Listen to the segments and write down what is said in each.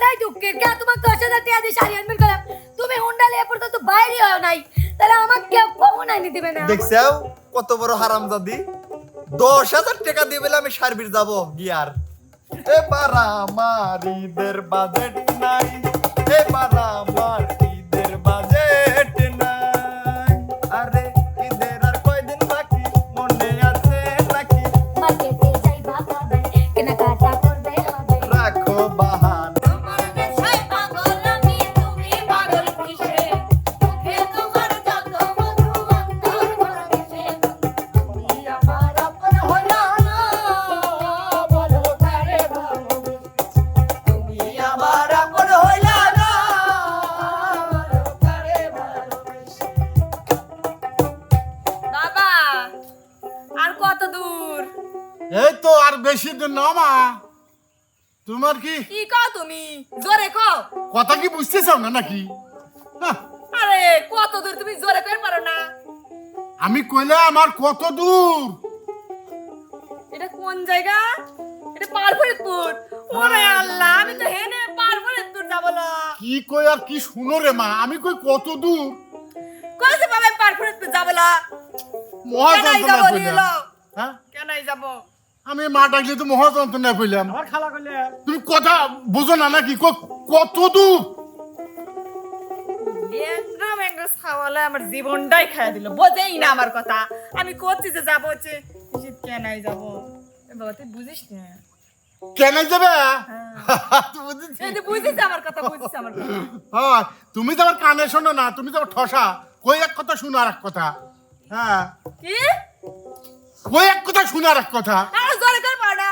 এটাই দুঃখের কে তোমার 10,000 টাকা দিয়ে শাড়ি আনবে গেলাম তুমি হুন্ডা লিয়ে পড়তো তো বাইরে হয় নাই তাহলে আমাকে কেউ কখন আনি দিবে না দেখছাও কত বড় হারামজাদি 10,000 টাকা দিয়ে বলে আমি সার্ভিস যাব গিয়ার এবার আমার ঈদের বাজেট নাই এবার আমার ঈদের বাজেট নাই আরে ঈদের আর কয়দিন বাকি মনে আছে নাকি মার্কেটে যাইবা পাবে কেনাকাটা করবে হবে রাখো বাহান তোমার নেশায় পাগল আমি তুমি পাগল কিসে মুখে তোমার যত মধু অন্তর ভরা মিশে তুমি আমার আপন হইলা না বলো কারে ভালো তুমি আমার আপন হইলা না বলো কারে ভালো বাবা আর কত দূর এই তো আর বেশি দূর না মা তোমার কি কি কও তুমি জোরে কও কথা কি বুঝতে চাও না নাকি হাহ, আরে কত দূর তুমি জোরে কইতে পারো না আমি কইলে আমার কত দূর এটা কোন জায়গা এটা পারফরিদপুর ওরে আল্লাহ আমি তো হেনে পারফরিদপুর যাব না কি কই আর কি শুনো রে মা আমি কই কত দূর কইছে বাবা আমি পারফরিদপুর যাব না মহা কেনাই যন্ত্রণা যাব কইলাম নিলো হ্যাঁ কেনাই যাব আমি মা ডাকলে তো মহা যন্ত্রণা কইলাম আমার খালা কইলে তুমি কথা বুঝো না নাকি কত দূর লেংরা মেংরা ছাওয়ালা আমার জীবনটাই খাইয়া দিল বোঝেই না আমার কথা আমি করছি যে যাবো হচ্ছে কেনাই যাব বাবা তুই বুঝিস না কেন যাবে বুঝেছি। এই যে বুঝিস আমার কথা বুঝিস আমার কথা হ্যাঁ তুমি তো আমার কানে শোনো না তুমি তো আবার ঠসা কই এক কথা শুনো আর এক কথা হ্যাঁ কি কই এক কথা শুনো আর এক কথা আরে জোরে কর পাড়া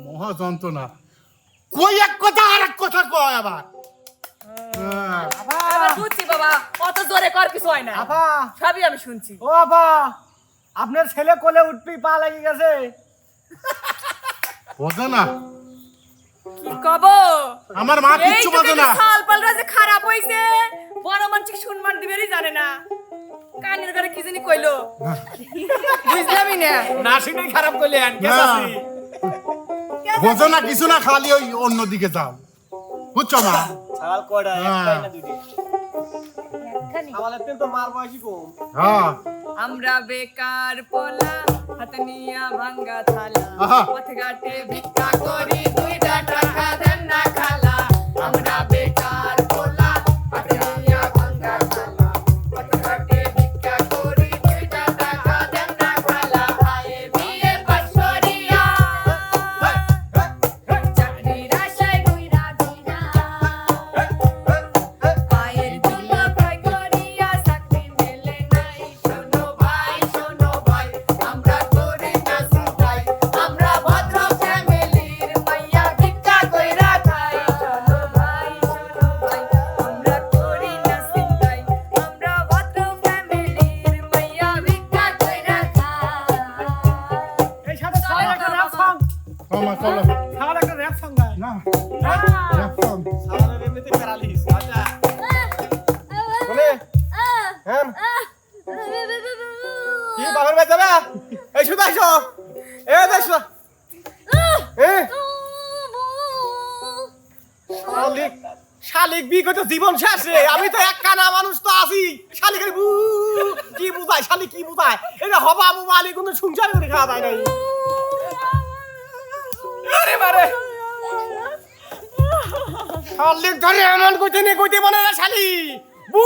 মহা যন্ত্রণা কই এক কথা আর এক কথা কয় আবার হ্যাঁ। এবার বুঝছি বাবা অত জোরে কর কিছু হয় না আপা সবই আমি শুনছি ও আপা আপনার ছেলে কোলে উঠবি পা লেগে গেছে বোঝে না কি কব আমার মা কিচ্ছু বোঝে না সাল পালরা যে খারাপ হইছে বড় মানুষ সম্মান দিবেরই জানে না কানের ঘরে কি জানি কইলো বুঝলামই না না শুনেই খারাপ করলেন না। বোঝো না কিছু না খালি ওই অন্যদিকে যাও বুঝছো মা ছাল কয়টা হ্যাঁ। একটাই না দুইটা আমাদের তো মার বয়সী কম হ্যাঁ আমরা বেকার পোলা হাতে নিয়া ভাঙ্গা থালা আহা। পথ ঘাটে ভিক্ষা করি দুইটা টাকা দেন না খালা আমরা বেকার পোলা হাতে নিয়া ভাঙ্গা থালা পথ ঘাটে ভিক্ষা করি দুইটা টাকা দেন না খালা আয়ে বিয়ে পাশরিয়া চাকরির আশায় ঘুইরা ঘুইরা পায়ের ধুলো ক্ষয় করিয়া চাকরি মেলে নাই শোনো ভাই আমরা করি না সিধাই আমরা ভদ্র ফ্যামিলির মাইয়া ভিক্ষা কইরা খাই শোনো ভাই আমরা করি না সিধাই আমরা ভদ্র ফ্যামিলির মাইয়া ভিক্ষা কইরা খাই এই সাথে ছাড়া একটা র‍্যাপ সং মা চলো ছাড়া একটা র‍্যাপ সং গায় না হ্যাঁ রাখতাম। ছাড়া এমনিতে প্যারালিস আচ্ছা বলে হ্যাঁ কি বাবার বাড়ি যাবে এই শুধু আসো এ দেখো এ শালিক শালিক বি কত জীবন শেষ রে আমি তো এক কানা মানুষ তো আছি শালিকের বু কি বুঝায় শালিক কি বুঝায় এটা হবা আমু মালি কোনো সংসার করে খাওয়া যায় নাই আরে মারে শালিক ধরে এমন কইতে বলে না শালি বু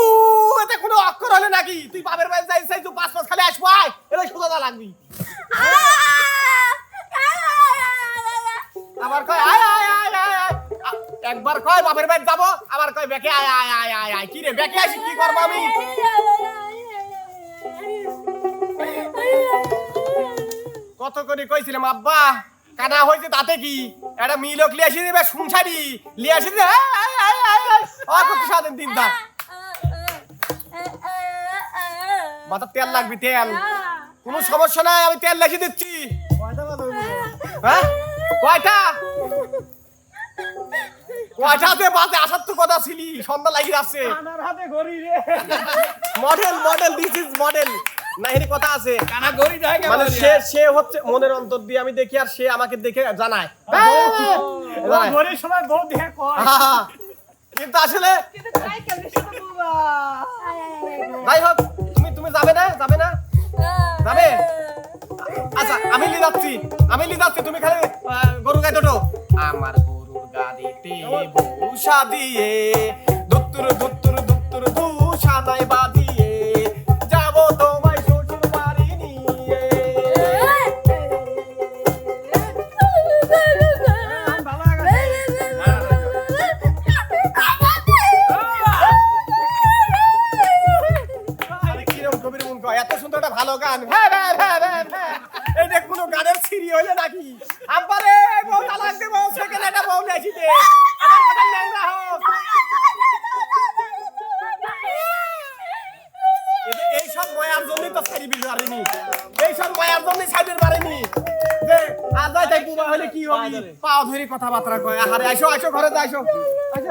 এতে কোনো অক্ষর হলে নাকি তুই বাপের বাড়ি যাই তুই পাঁচ খালি আসবো আয় এটা সোজা লাগবি আবার কয় আয় আয় আয় আয় আয়। একবার কয় বাপের বাড়ি যাবো আবার কয় বেকে আয় আয় আয় আয় আয় কি রে বেকে আসি কি করবো আমি কত করে কইছিলাম আব্বা কানা হয়েছে তাতে কি একটা মিলক লিয়ে আসি দিবে সংসারি লিয়ে আসি দিবে কত সারাদিন দিন দা মাথা তেল লাগবে তেল কোনো সমস্যা নাই আমি তেল লিখে দিচ্ছি হ্যাঁ কয়টা কয়টাতে বাজে আসার তো কথা ছিলি সন্ধ্যা লাগি যাচ্ছে মডেল দিস ইজ মডেল না এর কথা আছে কানা গরি দেয় কেমন মানে সে হচ্ছে মনের অন্তর দিয়ে আমি দেখি আর সে আমাকে দেখে জানায় জানায়। ঘরের সময় বউ দেখে কয় আহা, কিন্তু আসলে যাই হোক তুমি যাবে না যাবে আচ্ছা আমি লি যাচ্ছি তুমি খালি গরু গাই তোটো আমার গরুর গাড়িতে ভূষা দিয়ে দুত্তুর ভূষা নাই বাঁধিয়ে যাব তোমায় শ্বশুর বাড়ি নিয়ে আরে কিরম কবির মন কয় এত সুন্দর একটা ভালো গান হ্যাঁ এটা কোনো গানের সিরি হইলে নাকি আব্বারে বউ তালাক দেব সেকেন্ড একটা বউ নিয়েছি দে আমার কথা ল্যাংড়া হোক এই সব ময়ার জন্যই তো ছাড়ি বিল মারেনি এই সব ময়ার জন্যই ছাড়ির মারেনি যে আজ তাই বুবা হলে কি হবে পাও ধরে কথাবার্তা কয় আরে আইসো ঘরে যা আইসো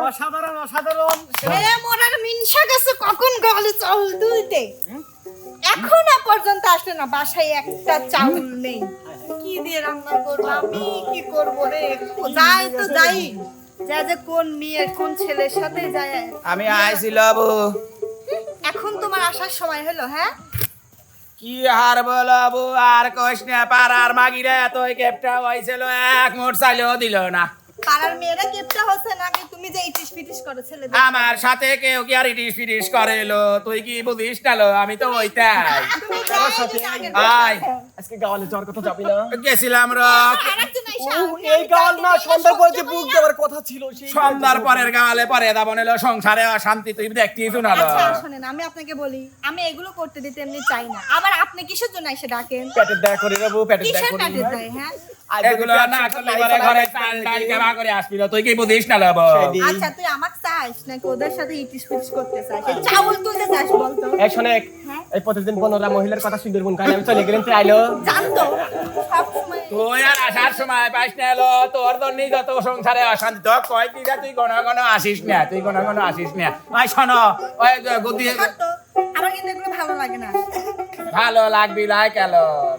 অসাধারণ এ মোরার মিনসা গেছে কখন গলে চাউল দুইতে এখনো পর্যন্ত আসলে না বাসায় একটা চাউল নেই কি দিয়ে রান্না করব আমি কি করব রে যাই তো যাই যে কোন মেয়ে কোন ছেলের সাথে যায় আমি আইছিলাম এখন তোমার আসার সময় হলো হ্যাঁ কি হার বলবো আর কইস না পাড়ার মাগিরা তুই কেপটা হইছিল এক মোট চাইলেও দিল না পাড়ার মেয়েরা কেপটা হচ্ছে নাকি তুমি যে ইটিস পিটিস করো ছেলে আমার সাথে কেউ কি আর ইটিস ফিটিস করে এলো তুই কি বুঝিস না লো আমি তো ওইটাই আয় আজকে গাওয়ালে যাওয়ার কথা যাবি না গেছিলাম রক এই গাওয়াল না সন্ধ্যার পরে যে বুক দেওয়ার কথা ছিল সেই সন্ধ্যার পরের গালে পরে দাবন এলো সংসারে অশান্তি তুই দেখতেই শোনালো আচ্ছা শুনেন আমি আপনাকে বলি আমি এগুলো করতে দিতে এমনি চাই না আবার আপনি কিসের জন্য এসে ডাকেন পেটের দয়া করে রে বউ পেটের দয়া কিসের করে প্যাটের দেয় হ্যাঁ এগুলো না করলে পরে ঘরে চাল ডাল কেমা করে আসবি তুই কি বুঝিস না লো আচ্ছা তুই আমাকে চাস নাকি ওদের সাথে ইটিস পিটিস করতে চাস এই চাউল তুলতে চাস বলতো এই শোনেক হ্যাঁ? এই প্রতিদিন 15 মহিলার কথা সুন্দরবন গানে আমি চলে গেলাম তুই আইলো জানতো সব সময় তুই আর আসার সময় পাইস না এলো তোর জন্যই যত সংসারে অশান্তি তো কয় কি তুই ঘন আসিস না ভাই শোনো ওই গদি ছাড়তো, আমার কিন্তু এগুলো ভালো লাগে না ভালো লাগবি লাই কেন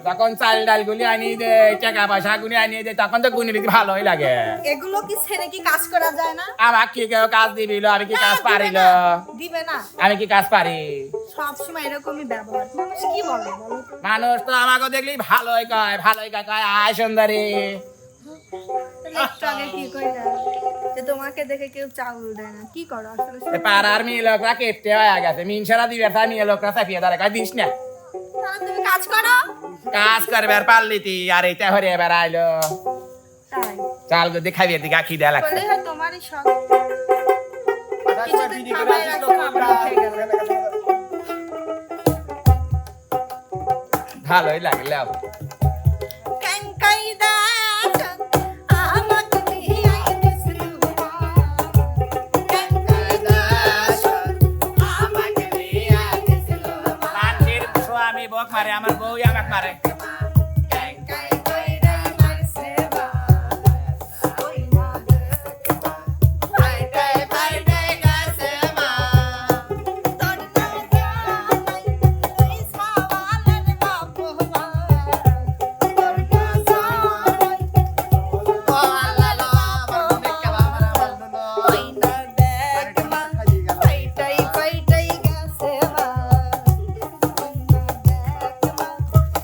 যখন চাল ডাল গুলি আনি দে টাকা পয়সা গুলি আনি দে তখন তো গুনি দিতে ভালোই লাগে এগুলো কি ছেড়ে কি কাজ করা যায় না আমার কি কেউ কাজ দিবিল আমি কি কাজ পারিল দিবে না আমি কি কাজ পারি সব সময় এরকমই ব্যবহার মানুষ কি বলে বলো তো? মানুষ তো আমাকে দেখলি ভালোই কয় আয় সুন্দরী তুমি একটু আগে কি কইলা যে তোমাকে দেখে কেউ চাউল দেয় না কি করো আসলে পাড়ার মেয়ে লোকরা কেটে হয়ে গেছে মিনসারা দিবে তার মেয়ে লোকরা চাপিয়ে দাঁড়া কয় দিস না তাহলে তুমি কাজ করো কাজ করবে আর পারলি তুই আর এইটা হরে এবার আইলো তাই চাল যদি খাবি দিকে খি দেয়া লাগছে বলে হয় তোমারই শখ কিছুদিন খাবাই রাখো আবার উঠে গেল ভালোই লাগলে কাঙ্কাইদা আমাকে দিয়ে আইতেছিল কাঙ্কাইদা আমাকে দিয়ে আইতেছিল লাঞ্চের স্বামী বক মারে আমার বউ আমাকে মারে কাঙ্কাইদা মারছে বা ওই না ফাইটাই ফাইটাই গাছে মা তোর না জানাই তুই সাওয়ালের বাপবা তোর না জানাই ওই না দেখ মা ফাইটাই ফাইটাই গাছে মা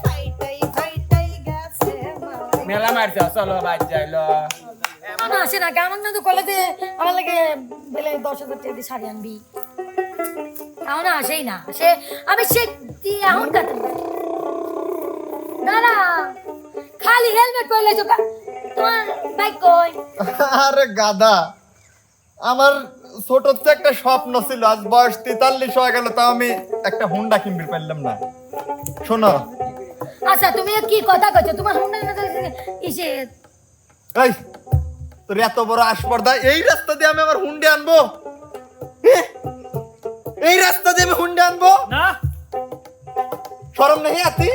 ফাইটাই ফাইটাই গাছে মা মেলা মারছ চলো বাদ যাইলো না আসে না কেমন না তো কলেজে আমার লাগে বেলে 10,000 টাকা দিয়ে শাড়ি আনবি তাও না আসেই না সে আমি সে এখন কাটে না না খালি হেলমেট পরলে তো তোমার বাইক কই আরে গাদা আমার ছোট তো একটা স্বপ্ন ছিল আজ বয়স 43 হয়ে গেল তাও আমি একটা হুন্ডা কিনতে পারলাম না শোনো আচ্ছা তুমি কি কথা কইছো তোমার হুন্ডা ইসে এই তোর এত বড় আসপর্দা এই রাস্তা দিয়ে আমি আমার হুন্ডে আনবো এই রাস্তা দিয়ে আমি হুন্ডে আনবো না শরম নেই আতি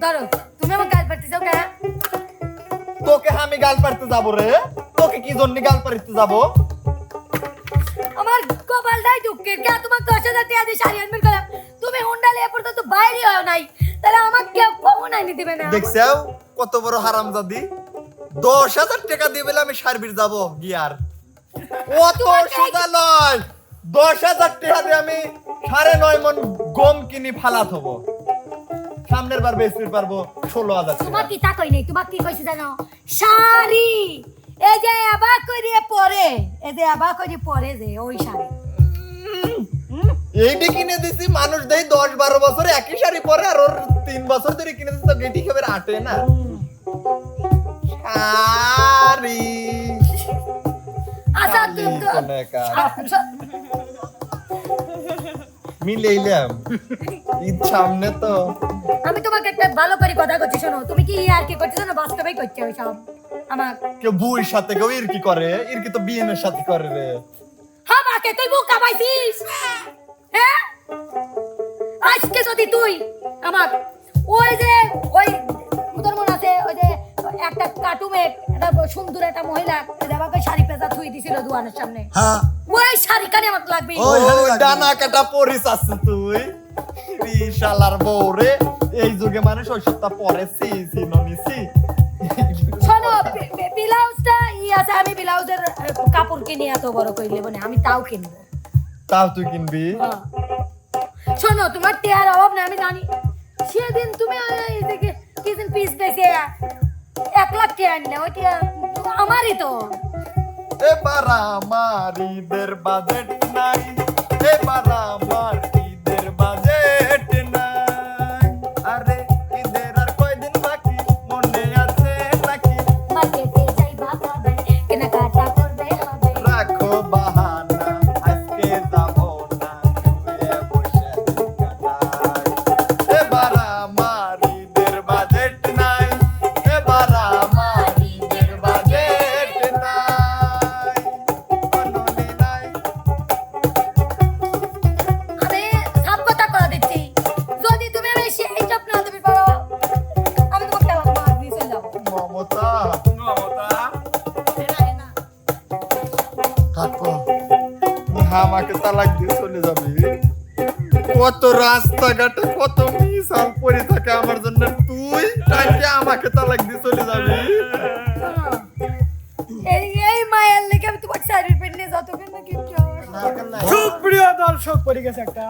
ধরো তুমি আমার গাল পাড়তে যাও কেন তোকে আমি গাল পাড়তে যাবো রে তোকে কি জন্য গাল পাড়তে যাবো আমার কপালটাই দুঃখের কে তোমার 10,000 টাকা দিয়ে শাড়ি আনবেন গেলাম তুমি হুন্ডা লিয়ে পর্যন্ত বাইরে হয় নাই, তাহলে আমাকে কেউ কখন আনি দিবে না? দেখছাও কত বড় হারামজাদি, 10,000 টাকা দিয়ে বলে আমি সার্ভিস যাব গিয়ার। অত সোজা নয়, 10,000 টাকা দিয়ে আমি 9.5 মণ গম কিনি ফালাত হব, সামনের বার বেচতে পারবো 16,000 তোমার টাকা। কি তাকই নেই, তোমার কি কইছি জানো? শাড়ি, এই যে আবা করিয়ে পরে, এই যে আবা করিয়ে পরে যে ওই শাড়ি। এইটি কিনে দিছি, মানুষ দেই 10-12 বছর একই শাড়ি পরে, আর ওর 3 বছর ধরে কিনে দিছি, তো গেটি খাবার আটে না। শাড়ি আচ্ছা শাড়ি কোনে কার? মিলেইলাম ঈদ সামনে তো। আমি তোমাকে একটা ভালো করে কথা করছি, শোনো, তুমি কি আর কি করছো না বাস্তবেই করছো ওইসব আমার? কেউ বুইর সাথে কেউ ইরকি করে, ইরকি তো বিয়েনের সাথে করে রে। আমাকে তুই মুখ কামাইছিস, হ্যাঁ? আজকে যদি তুই আমার ওই যে ওই তোর মনে আছে ওই যে একটা কার্টুনে একটা সুন্দর একটা মহিলা আমাকে শাড়ি পেঁচা থুই দিছিল দোকানের সামনে, হ্যাঁ ওই শাড়ি কানে আমাকে লাগবে। ওই শাড়ি লাগবে। ডানা কাটা পরিস আছে তুই, শালার বউরে। এই যুগে মানুষ ওই সপ্তাহ পরে নিছি। শোনো, ব্লাউজটা আছে, আমি ব্লাউজের কাপড় কিনে এত বড় করে নেবো না, আমি তাও কিনবো। তাও তুই কিনবি? হ্যাঁ। শোনো, তোমার টেয়ার অভাব না আমি জানি, সেদিন তুমি কিদিন পিস বেঁচে 1 লাখ টেয়ার নিলে, ওই টেয়ার আমারই তো। এবার আমার ঈদের বাজেট নাই, এবার আমার ঈদের বাজেট নাই। আরে ঈদের আর কয়দিন বাকি, মনে আছে নাকি? মার্কেটে যাইবা কবে, কেনাকাটা করবে হবে। রাখো বাহানা, আজকে যাবো না, শুয়ে বসে কাটাই। এবার আমার ঈদের বাজেট নাই, এবার আমার ঈদের বাজেট নাই, কোনোদিন নাই। আমি সব কথা করে দিচ্ছি, যদি তুমি আমি সেই স্বপ্ন তুমি পারো, আমি তোমাকে তালাক মার দিয়ে চলে যাবো। মমতা থাকো, আমাকে তালাক দিয়ে চলে যাবি? কত রাস্তাঘাটে কত মিশাল পড়ে থাকে আমার জন্য, তুই টাইমকে আমাকে তালাক দিয়ে চলে যাবি? শোনো, এই মায়ের লেগে আমি তোমাকে শাড়ির পেন নিয়ে যতক্ষণ না কিনতে হবে। সুপ্রিয় দর্শক পড়ে গেছে একটা